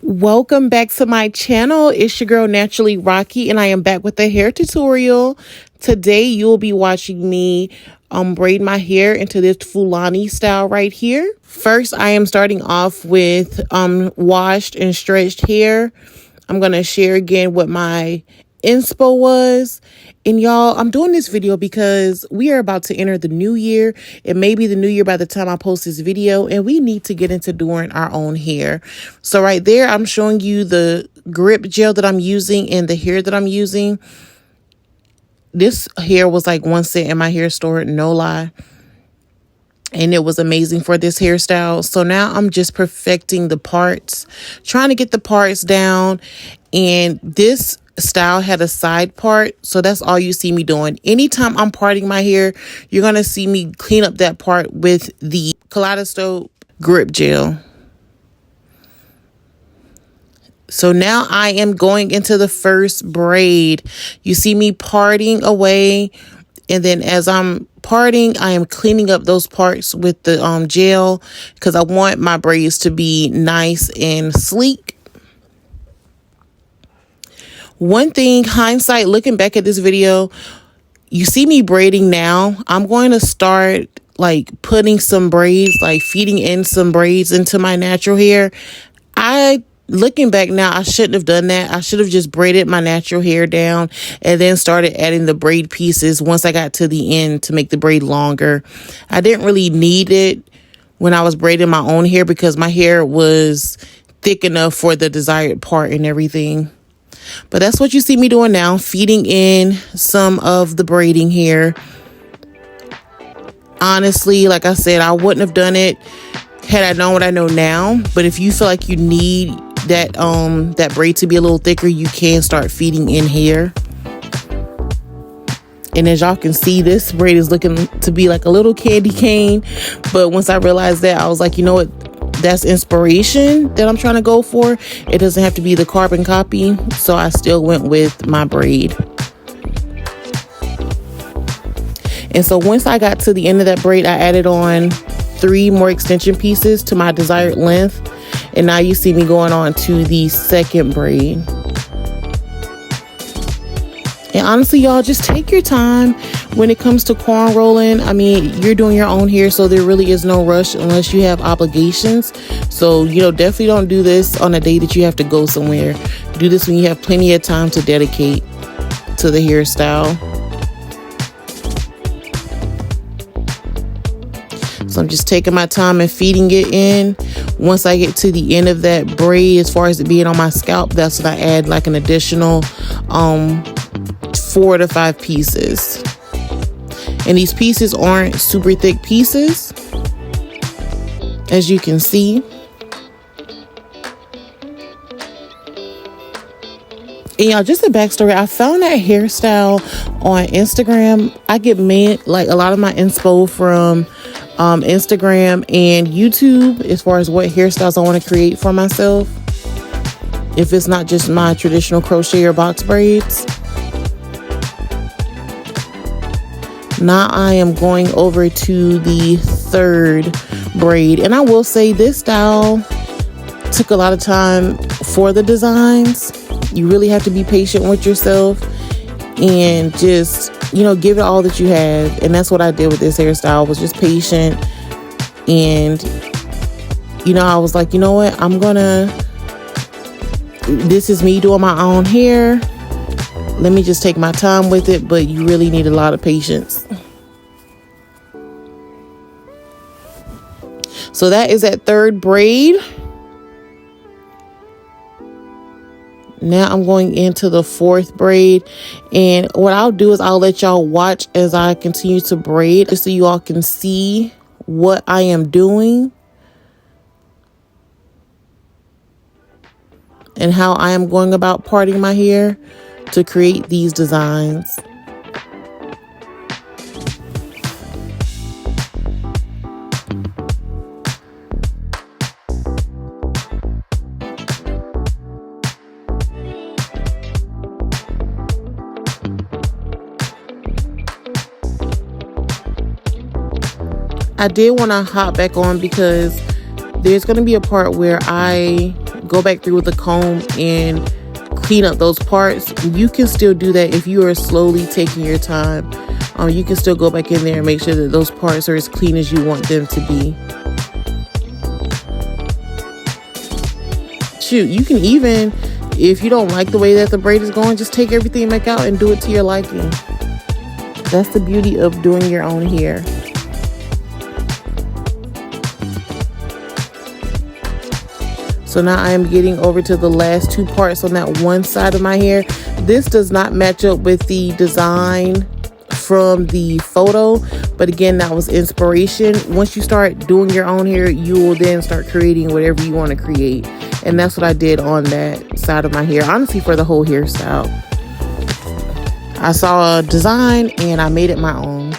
Welcome back to my channel. It's your girl Naturally Rocky, and I am back with a hair tutorial. Today you will be watching me braid my hair into this Fulani style right here. First, I am starting off with washed and stretched hair. I'm gonna share again what my inspo was. And y'all, I'm doing this video because we are about to enter the new year. It may be the new year by the time I post this video, and we need to get into doing our own hair. So right there, I'm showing you the grip gel that I'm using and the hair that I'm using. This hair was like 1 cent in my hair store, no lie. And it was amazing for this hairstyle. So now I'm just perfecting the parts, trying to get the parts down. And this style had a side part, so that's all you see me doing. Anytime I'm parting my hair, you're gonna see me clean up that part with the Kaleidoscope grip gel. So now I am going into the first braid. You see me parting away, and then as I'm parting, I am cleaning up those parts with the gel because I want my braids to be nice and sleek. One thing, hindsight, looking back at this video, you see me braiding now. I'm going to start like putting some braids, like feeding in some braids into my natural hair. Looking back now, I shouldn't have done that. I should have just braided my natural hair down and then started adding the braid pieces once I got to the end to make the braid longer. I didn't really need it when I was braiding my own hair because my hair was thick enough for the desired part and everything. But that's what you see me doing now, feeding in some of the braiding here. Honestly, like I said, I wouldn't have done it had I known what I know now. But if you feel like you need that braid to be a little thicker, you can start feeding in here. And as y'all can see, this braid is looking to be like a little candy cane. But once I realized that, I was like, you know what? That's inspiration that I'm trying to go for. It doesn't have to be the carbon copy. So I still went with my braid. And so once I got to the end of that braid, I added on 3 more extension pieces to my desired length. And now you see me going on to the second braid. And honestly, y'all, just take your time when it comes to corn rolling. I mean, you're doing your own hair, so there really is no rush unless you have obligations. So, you know, definitely don't do this on a day that you have to go somewhere. Do this when you have plenty of time to dedicate to the hairstyle. So I'm just taking my time and feeding it in. Once I get to the end of that braid, as far as it being on my scalp, that's when I add like an additional 4 to 5 pieces. And these pieces aren't super thick pieces, as you can see. And y'all, just a backstory, I found that hairstyle on Instagram. I get like a lot of my inspo from Instagram and YouTube as far as what hairstyles I want to create for myself, if it's not just my traditional crochet or box braids. Now I am going over to the third braid, and I will say this style took a lot of time for the designs. You really have to be patient with yourself and just, you know, give it all that you have. And that's what I did with this hairstyle, was just patient. And, you know, I was like, you know what, this is me doing my own hair. Let me just take my time with it, but you really need a lot of patience. So that is that third braid. Now I'm going into the fourth braid, and what I'll do is I'll let y'all watch as I continue to braid just so you all can see what I am doing and how I am going about parting my hair to create these designs. I did want to hop back on because there's going to be a part where I go back through with a comb and clean up those parts, you can still do that if you are slowly taking your time. You can still go back in there and make sure that those parts are as clean as you want them to be. Shoot, you can even, if you don't like the way that the braid is going, just take everything back out and do it to your liking. That's the beauty of doing your own hair. So now I am getting over to the last two parts on that one side of my hair. This does not match up with the design from the photo, but again, that was inspiration. Once you start doing your own hair, you will then start creating whatever you want to create. And that's what I did on that side of my hair, honestly, for the whole hairstyle. I saw a design and I made it my own.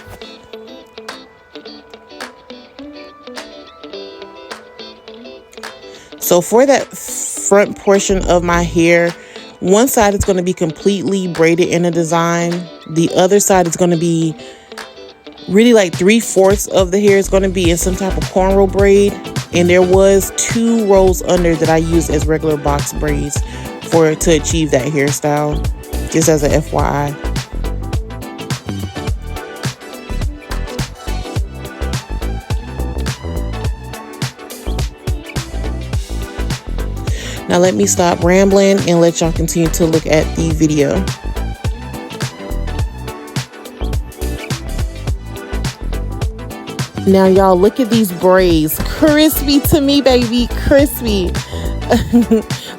So for that front portion of my hair, one side is going to be completely braided in a design. The other side is going to be really like 3/4 of the hair is going to be in some type of cornrow braid. And there was 2 rows under that I used as regular box braids to achieve that hairstyle, just as a FYI. Now let me stop rambling and let y'all continue to look at the video. Now y'all, look at these braids. Crispy to me, baby, crispy.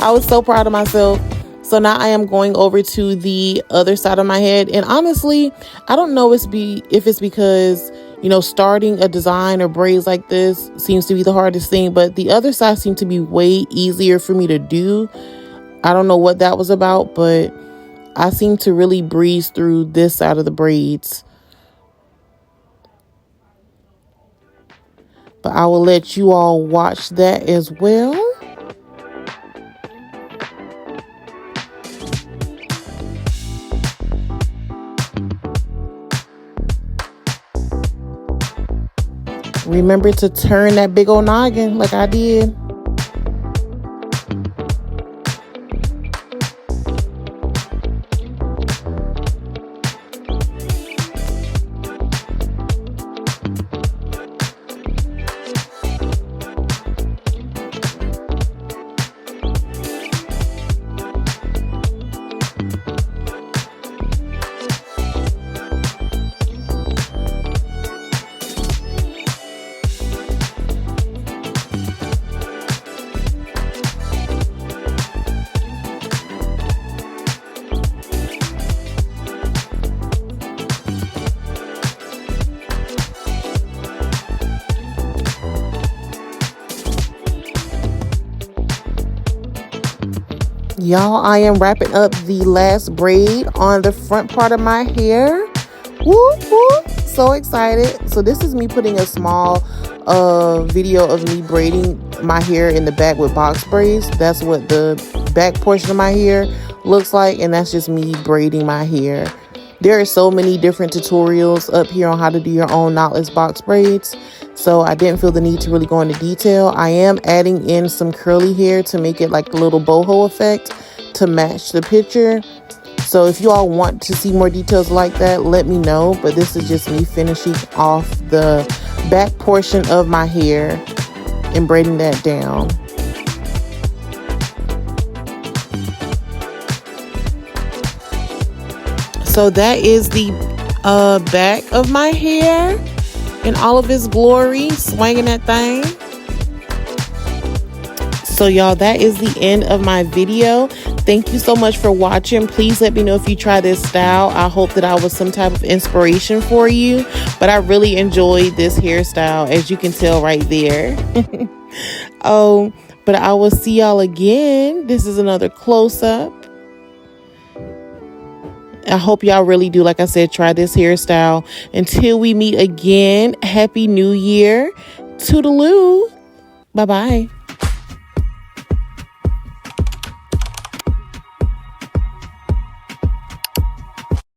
I was so proud of myself. So now I am going over to the other side of my head. And honestly, I don't know if it's because, you know, starting a design or braids like this seems to be the hardest thing, but the other side seemed to be way easier for me to do. I don't know what that was about, but I seem to really breeze through this side of the braids. But I will let you all watch that as well. Remember to turn that big old noggin like I did. Y'all, I am wrapping up the last braid on the front part of my hair. Whoop, whoop. So excited. So this is me putting a small video of me braiding my hair in the back with box braids. That's what the back portion of my hair looks like, and that's just me braiding my hair. There are so many different tutorials up here on how to do your own knotless box braids, so I didn't feel the need to really go into detail. I am adding in some curly hair to make it like a little boho effect to match the picture. So if you all want to see more details like that, let me know. But this is just me finishing off the back portion of my hair and braiding that down. So that is the back of my hair in all of its glory, swinging that thing. So y'all, that is the end of my video. Thank you so much for watching. Please let me know if you try this style. I hope that I was some type of inspiration for you, but I really enjoyed this hairstyle, as you can tell right there. Oh, but I will see y'all again. This is another close-up. I hope y'all really do, like I said, try this hairstyle. Until we meet again, Happy New Year. Toodaloo. Bye-bye.